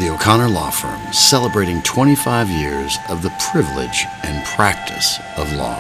the O'Connor Law Firm, celebrating 25 years of the privilege and practice of law.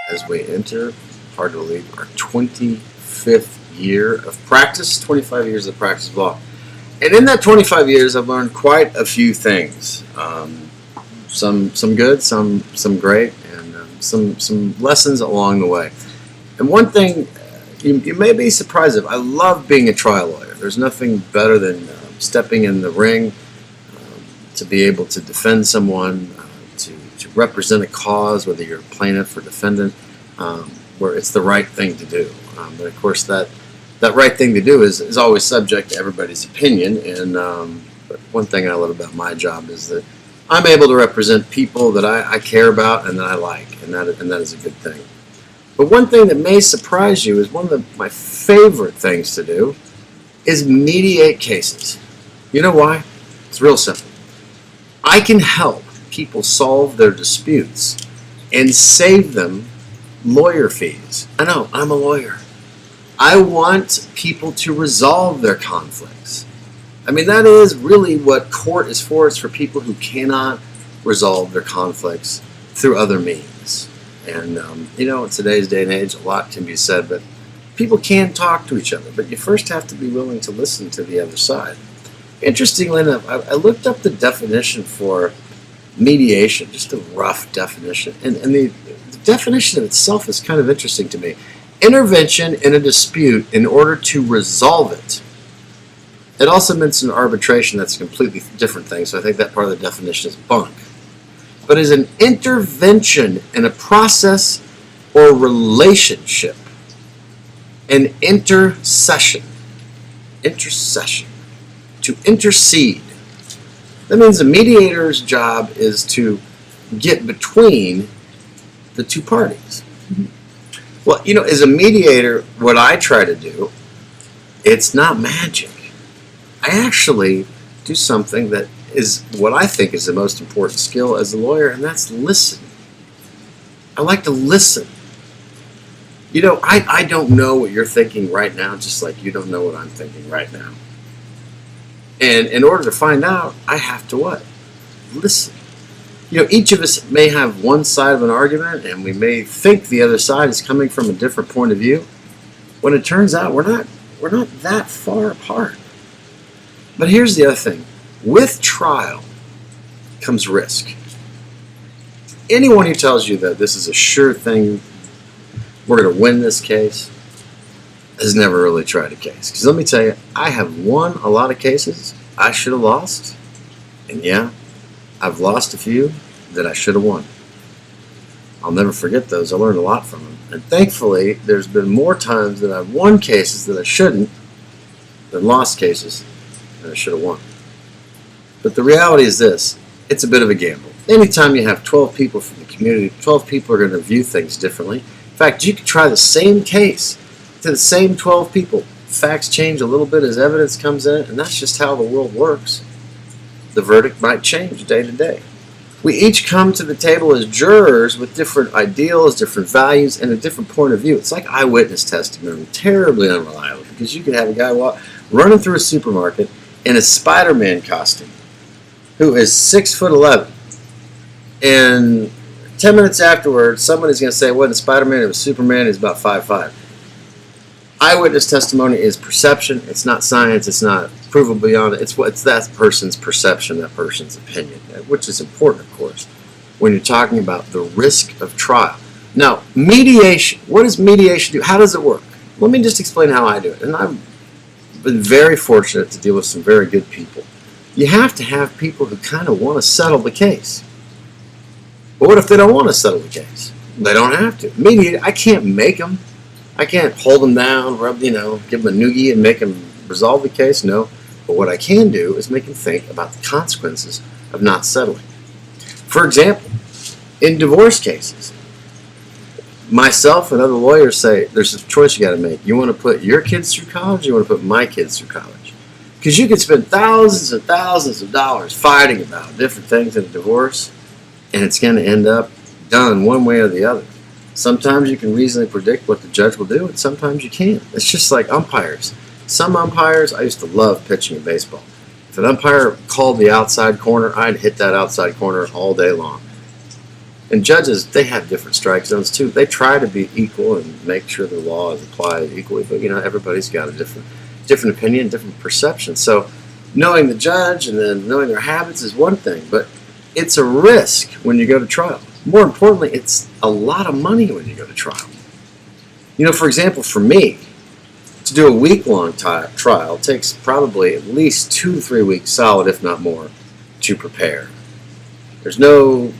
As we enter, hard to believe, our 25th year of practice, 25 years of practice of law. And in that 25 years, I've learned quite a few things. Some good, some great, and some lessons along the way. And one thing you may be surprised of, I love being a trial lawyer. There's nothing better than stepping in the ring to be able to defend someone, to represent a cause, whether you're a plaintiff or defendant, where it's the right thing to do. But of course, that right thing to do is always subject to everybody's opinion. And but one thing I love about my job is that I'm able to represent people that I care about and that I like, and that is a good thing. But one thing that may surprise you is one of my favorite things to do is mediate cases. You know why? It's real simple. I can help people solve their disputes and save them lawyer fees. I know, I'm a lawyer. I want people to resolve their conflicts. I mean, that is really what court is for. It's for people who cannot resolve their conflicts through other means. And, in today's day and age, a lot can be said, but people can talk to each other. But you first have to be willing to listen to the other side. Interestingly enough, I looked up the definition for mediation, just a rough definition. And the definition of itself is kind of interesting to me. Intervention in a dispute in order to resolve it. It also means an arbitration. That's a completely different thing, so I think that part of the definition is bunk. But is an intervention in a process or relationship. An intercession. To intercede. That means a mediator's job is to get between the two parties. Well, as a mediator, what I try to do, it's not magic. I actually do something that is what I think is the most important skill as a lawyer, and that's listen. I like to listen. I don't know what you're thinking right now, just like you don't know what I'm thinking right now. And in order to find out, I have to what? Listen. Each of us may have one side of an argument, and we may think the other side is coming from a different point of view, when it turns out we're not that far apart. But here's the other thing. With trial comes risk. Anyone who tells you that this is a sure thing, we're going to win this case, has never really tried a case. Because let me tell you, I have won a lot of cases I should have lost. And yeah, I've lost a few that I should have won. I'll never forget those. I learned a lot from them. And thankfully, there's been more times that I've won cases that I shouldn't than lost cases that I should have won. But the reality is this. It's a bit of a gamble. Anytime you have 12 people from the community, 12 people are going to view things differently. In fact, you could try the same case to the same 12 people. Facts change a little bit as evidence comes in, and that's just how the world works. The verdict might change day to day. We each come to the table as jurors with different ideals, different values, and a different point of view. It's like eyewitness testimony, terribly unreliable, because you could have a guy running through a supermarket in a Spider-Man costume who is 6'11", and 10 minutes afterwards, somebody's going to say it wasn't Spider-Man, it was Superman, he's about 5'5". Eyewitness testimony is perception. It's not science. It's not provable beyond it. It's that person's perception, that person's opinion, which is important, of course, when you're talking about the risk of trial. Now, mediation. What does mediation do? How does it work? Let me just explain how I do it. And I've been very fortunate to deal with some very good people. You have to have people who kind of want to settle the case. But what if they don't want to settle the case? They don't have to. Mediate, I can't make them. I can't hold them down, give them a noogie and make them resolve the case. No. But what I can do is make them think about the consequences of not settling. For example, in divorce cases, myself and other lawyers say there's a choice you got to make. You want to put your kids through college, or you want to put my kids through college? Because you could spend thousands and thousands of dollars fighting about different things in a divorce, and it's going to end up done one way or the other. Sometimes you can reasonably predict what the judge will do, and sometimes you can't. It's just like umpires. Some umpires, I used to love pitching in baseball. If an umpire called the outside corner, I'd hit that outside corner all day long. And judges, they have different strike zones too. They try to be equal and make sure the law is applied equally, but everybody's got a different opinion, different perception. So knowing the judge and then knowing their habits is one thing, but it's a risk when you go to trial. More importantly, it's a lot of money when you go to trial. For example, for me, to do a week-long trial takes probably at least 2 to 3 weeks solid, if not more, to prepare. There's no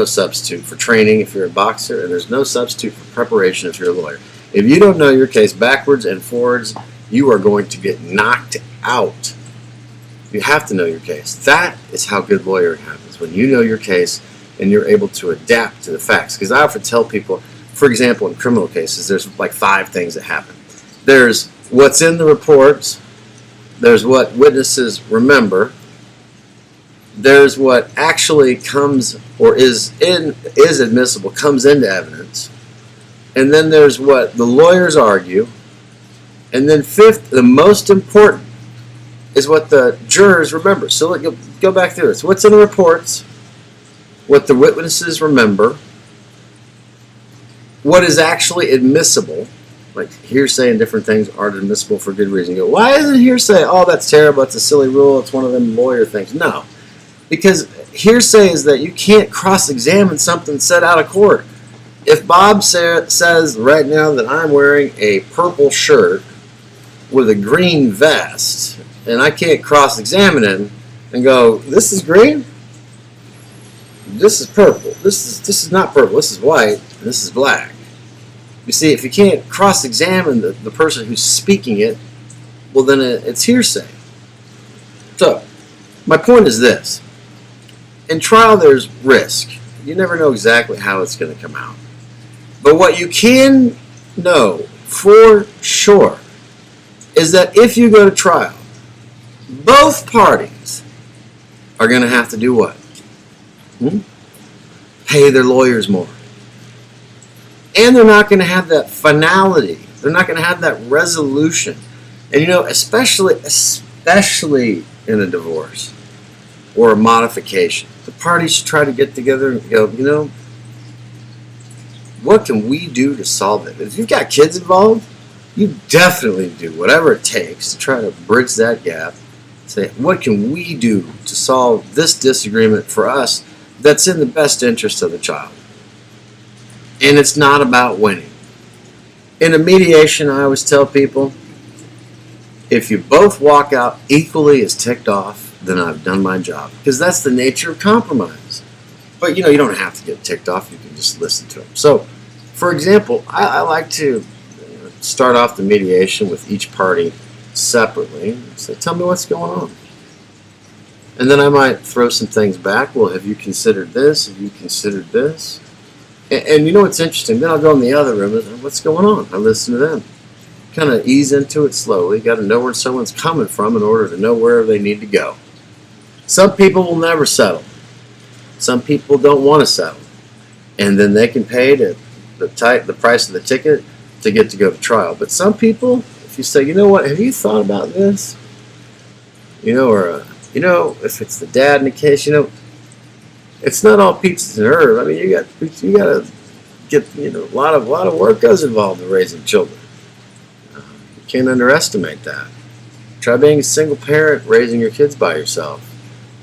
substitute for training if you're a boxer, and there's no substitute for preparation if you're a lawyer. If you don't know your case backwards and forwards, you are going to get knocked out. You have to know your case. That is how good lawyering happens, when you know your case and you're able to adapt to the facts. Because I often tell people, for example, in criminal cases, there's like 5 things that happen. There's what's in the reports, there's what witnesses remember, there's what actually comes or is admissible, comes into evidence, and then there's what the lawyers argue, and then 5th, the most important, is what the jurors remember. So you'll go back through this. What's in the reports, what the witnesses remember, what is actually admissible, like hearsay and different things aren't admissible for good reason. You go, why isn't hearsay? Oh, that's terrible. It's a silly rule. It's one of them lawyer things. No. Because hearsay is that you can't cross-examine something said out of court. If Bob says right now that I'm wearing a purple shirt with a green vest, and I can't cross-examine him and go, this is green? This is purple. This is not purple. This is white. And this is black. You see, if you can't cross-examine the person who's speaking it, well, then it's hearsay. So, my point is this. In trial, there's risk. You never know exactly how it's going to come out. But what you can know for sure is that if you go to trial, both parties are going to have to do what? Pay their lawyers more. And they're not going to have that finality. They're not going to have that resolution. And especially in a divorce or a modification, the parties should try to get together and go, what can we do to solve it? If you've got kids involved, you definitely do whatever it takes to try to bridge that gap. Say, what can we do to solve this disagreement for us that's in the best interest of the child? And it's not about winning. In a mediation, I always tell people, if you both walk out equally as ticked off, then I've done my job. Because that's the nature of compromise. But you don't have to get ticked off. You can just listen to them. So, for example, I like to start off the mediation with each party separately. Say, tell me what's going on. And then I might throw some things back. Well, have you considered this? Have you considered this? And what's interesting? Then I'll go in the other room and what's going on? I listen to them. Kind of ease into it slowly. Got to know where someone's coming from in order to know where they need to go. Some people will never settle. Some people don't want to settle. And then they can pay the price of the ticket to get to go to trial. But some people, if you say, what, have you thought about this? If it's the dad in the case, it's not all peaches and herb. I mean, you got to get, a lot of work goes involved in raising children. You can't underestimate that. Try being a single parent, raising your kids by yourself.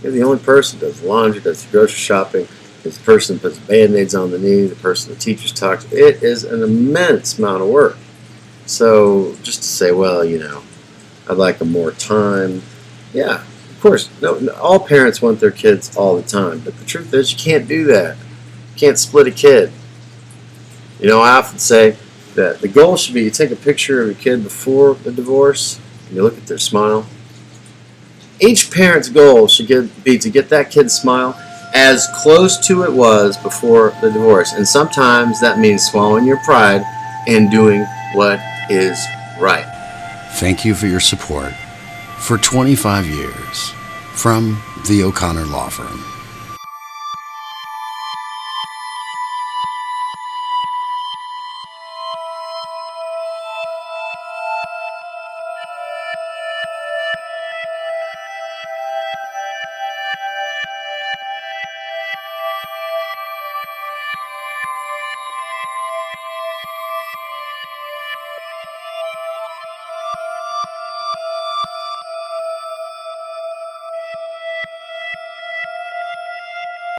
You're the only person who does laundry, does the grocery shopping, is the person who puts Band-Aids on the knee, the person the teachers talk to. It is an immense amount of work. So just to say, well, I'd like more time. Yeah, of course, no, all parents want their kids all the time. But the truth is, you can't do that. You can't split a kid. I often say that the goal should be you take a picture of your kid before the divorce, and you look at their smile. Each parent's goal should be to get that kid's smile as close to it was before the divorce. And sometimes that means swallowing your pride and doing what is right. Thank you for your support for 25 years from the O'Connor Law Firm.